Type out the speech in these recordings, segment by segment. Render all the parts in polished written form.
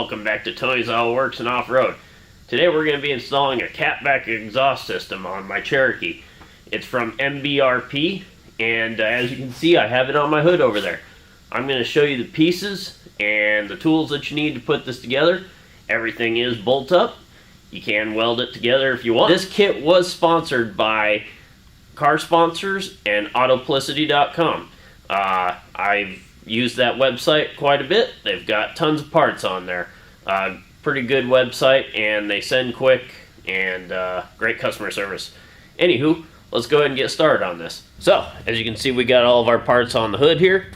welcome back to Tony's Auto Works and Off-Road. Today we're going to be installing a catback exhaust system on my Cherokee. It's from MBRP, and as you can see, I have it on my hood over there. I'm going to show you the pieces and the tools that you need to put this together. Everything is bolt up. You can weld it together if you want. This kit was sponsored by car sponsors and autoplicity.com. I've used that website quite a bit. They've got tons of parts on there. Pretty good website, and they send quick, and great customer service. Anywho, let's go ahead and get started on this. So, as you can see, we got all of our parts on the hood here.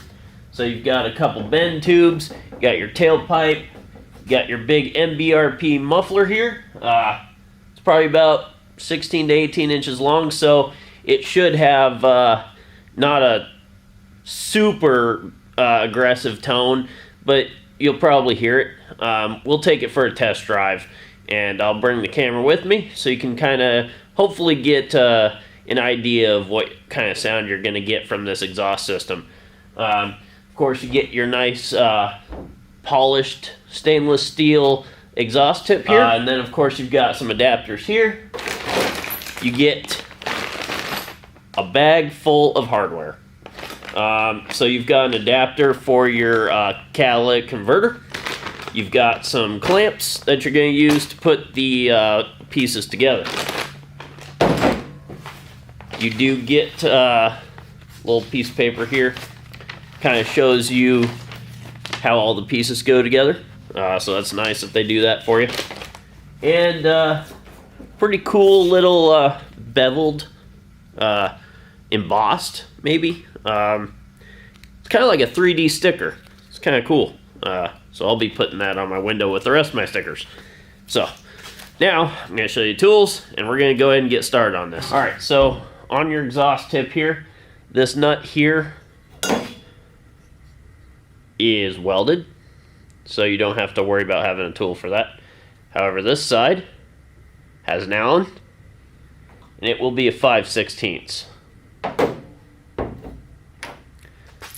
So you've got a couple bend tubes, you got your tailpipe, you got your big MBRP muffler here. It's probably about 16 to 18 inches long, so it should have not a super aggressive tone, but you'll probably hear it. We'll take it for a test drive, and I'll bring the camera with me so you can kind of hopefully get an idea of what kind of sound you're going to get from this exhaust system. Of course, you get your nice polished stainless steel exhaust tip here, and then of course you've got some adapters here. You get a bag full of hardware. So you've got an adapter for your catalytic converter. You've got some clamps that you're going to use to put the pieces together. You do get a little piece of paper here. Kind of shows you how all the pieces go together. So that's nice if they do that for you. And pretty cool little beveled, embossed maybe. It's kind of like a 3D sticker. It's kind of cool. So I'll be putting that on my window with the rest of my stickers. So now I'm going to show you tools, and we're going to go ahead and get started on this. Alright, so on your exhaust tip here, this nut here is welded, so you don't have to worry about having a tool for that. However, this side has an Allen, and it will be a 5/16.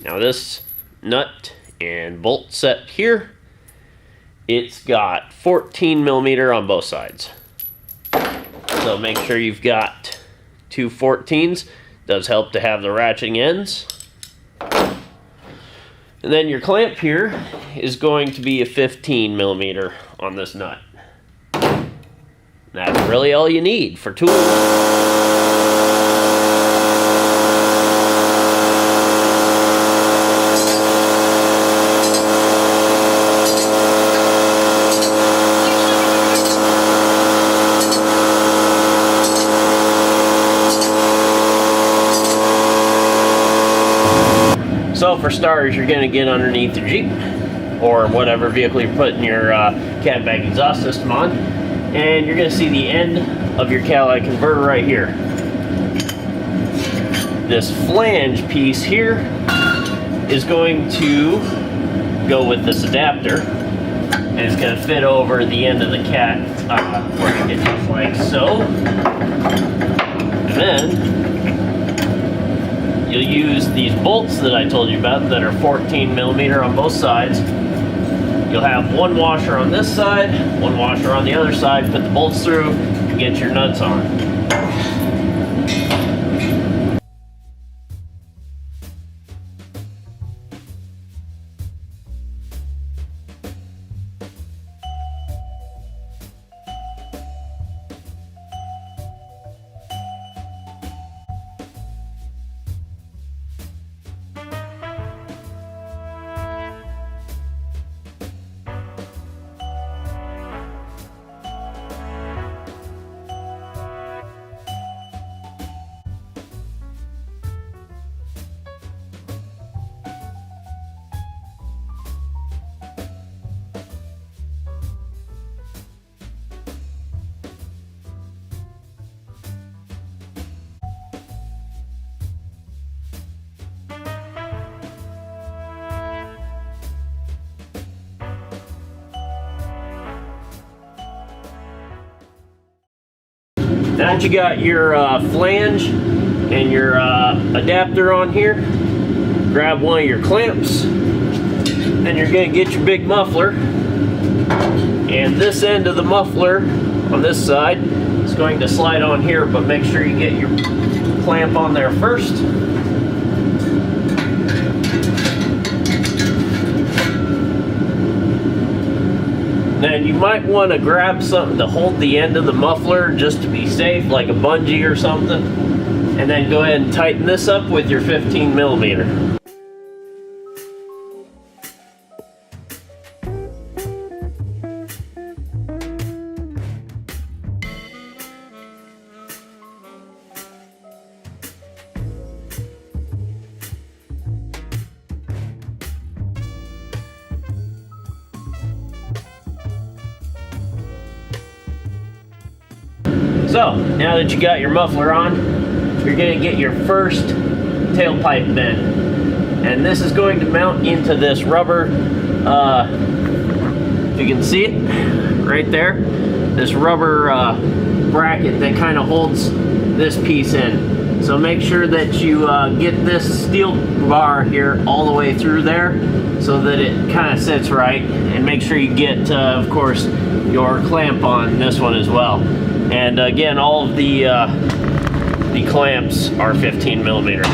Now this nut and bolt set here, it's got 14 millimeter on both sides. So make sure you've got two 14s. Does help to have the ratcheting ends. And then your clamp here is going to be a 15 millimeter on this nut. That's really all you need for tools. So for starters, you're going to get underneath your Jeep or whatever vehicle you're putting your catback exhaust system on, and you're going to see the end of your catalytic converter right here. This flange piece here is going to go with this adapter, and it's going to fit over the end of the cat where you get just like so. And then you'll use these bolts that I told you about that are 14 millimeter on both sides. You'll have one washer on this side, one washer on the other side. Put the bolts through and get your nuts on. Now that you got your flange and your adapter on here, grab one of your clamps, and you're going to get your big muffler, And this end of the muffler on this side is going to slide on here, but make sure you get your clamp on there first. Then you might want to grab something to hold the end of the muffler just to be safe, like a bungee or something. And then go ahead and tighten this up with your 15 millimeter. So, now that you got your muffler on, you're going to get your first tailpipe bend. And this is going to mount into this rubber, if you can see it, right there. This rubber bracket that kind of holds this piece in. So make sure that you get this steel bar here all the way through there so that it kind of sits right. And make sure you get, of course, your clamp on this one as well. And again, all of the clamps are 15 millimeter.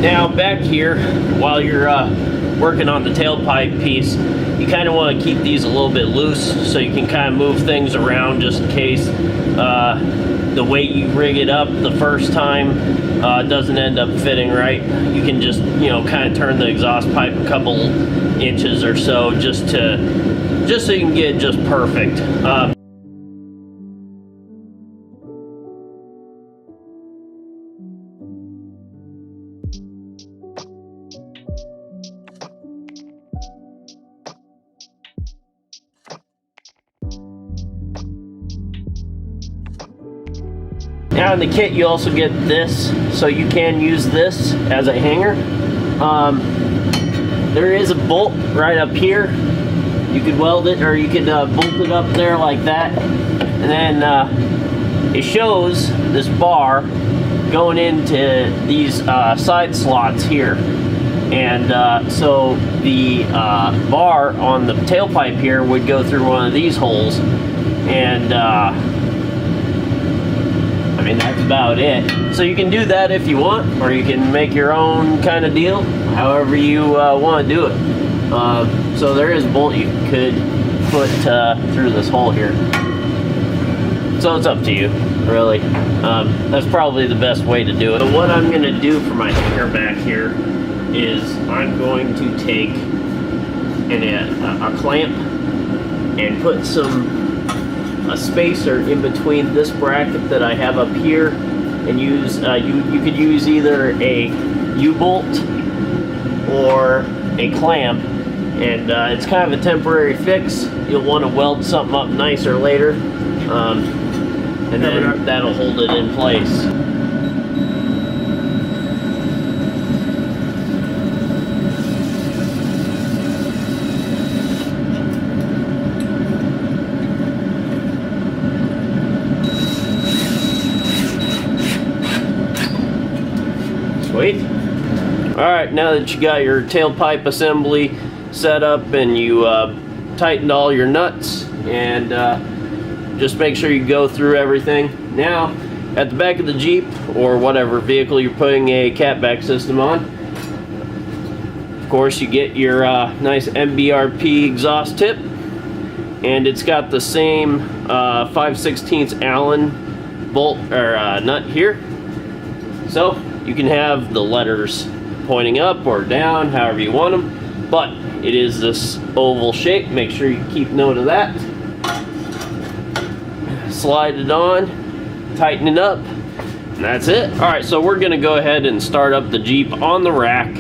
Now back here, while you're working on the tailpipe piece, you kind of want to keep these a little bit loose so you can kind of move things around just in case the way you rig it up the first time doesn't end up fitting right. You can just, you know, kind of turn the exhaust pipe a couple inches or so just so you can get it just perfect. Now in the kit you also get this, so you can use this as a hanger. There is a bolt right up here. You could weld it or you could bolt it up there like that. And then it shows this bar going into these side slots here. And so the bar on the tailpipe here would go through one of these holes. And I mean, that's about it. So you can do that if you want, or you can make your own kind of deal, however you want to do it. So there is a bolt you could put through this hole here. So it's up to you, really. That's probably the best way to do it. But what I'm going to do for my hanger back here is I'm going to take a clamp and put a spacer in between this bracket that I have up here, and use you could use either a U-bolt or a clamp, and it's kind of a temporary fix. You'll want to weld something up nicer later, and then that'll hold it in place. Sweet. Alright, now that you got your tailpipe assembly set up and you tightened all your nuts, and just make sure you go through everything. Now, at the back of the Jeep, or whatever vehicle you're putting a catback system on, of course you get your nice MBRP exhaust tip, and it's got the same 5/16 Allen bolt or nut here. So You can have the letters pointing up or down, however you want them, but it is this oval shape. Make sure you keep note of that. Slide it on, tighten it up, and that's it. Alright, so we're gonna go ahead and start up the Jeep on the rack.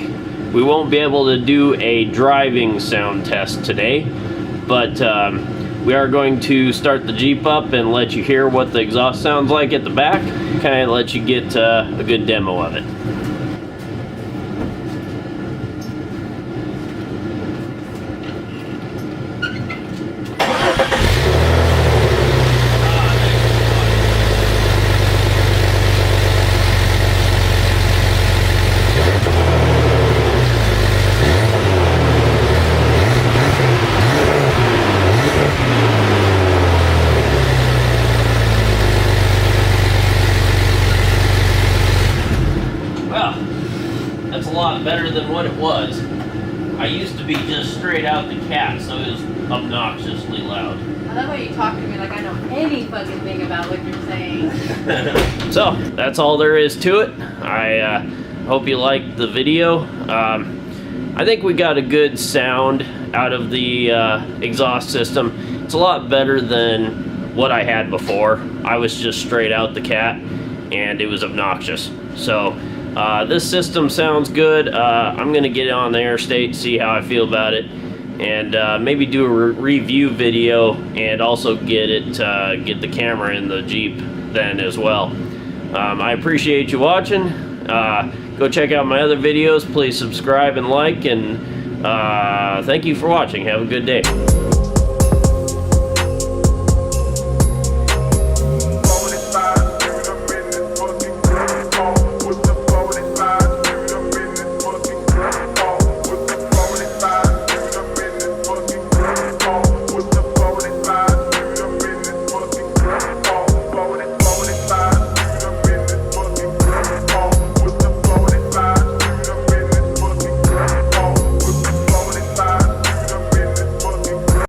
We won't be able to do a driving sound test today, but we are going to start the Jeep up and let you hear what the exhaust sounds like at the back, kind of let you get a good demo of it. That's a lot better than what it was. I used to be just straight out the cat, so it was obnoxiously loud. I love how you talk to me like I know any fucking thing about what you're saying. So, that's all there is to it. I hope you liked the video. I think we got a good sound out of the exhaust system. It's a lot better than what I had before. I was just straight out the cat, and it was obnoxious. So, this system sounds good. I'm going to get it on the interstate, see how I feel about it, and maybe do a review video, and also get the camera in the Jeep then as well. I appreciate you watching. Go check out my other videos. Please subscribe and like, and thank you for watching. Have a good day.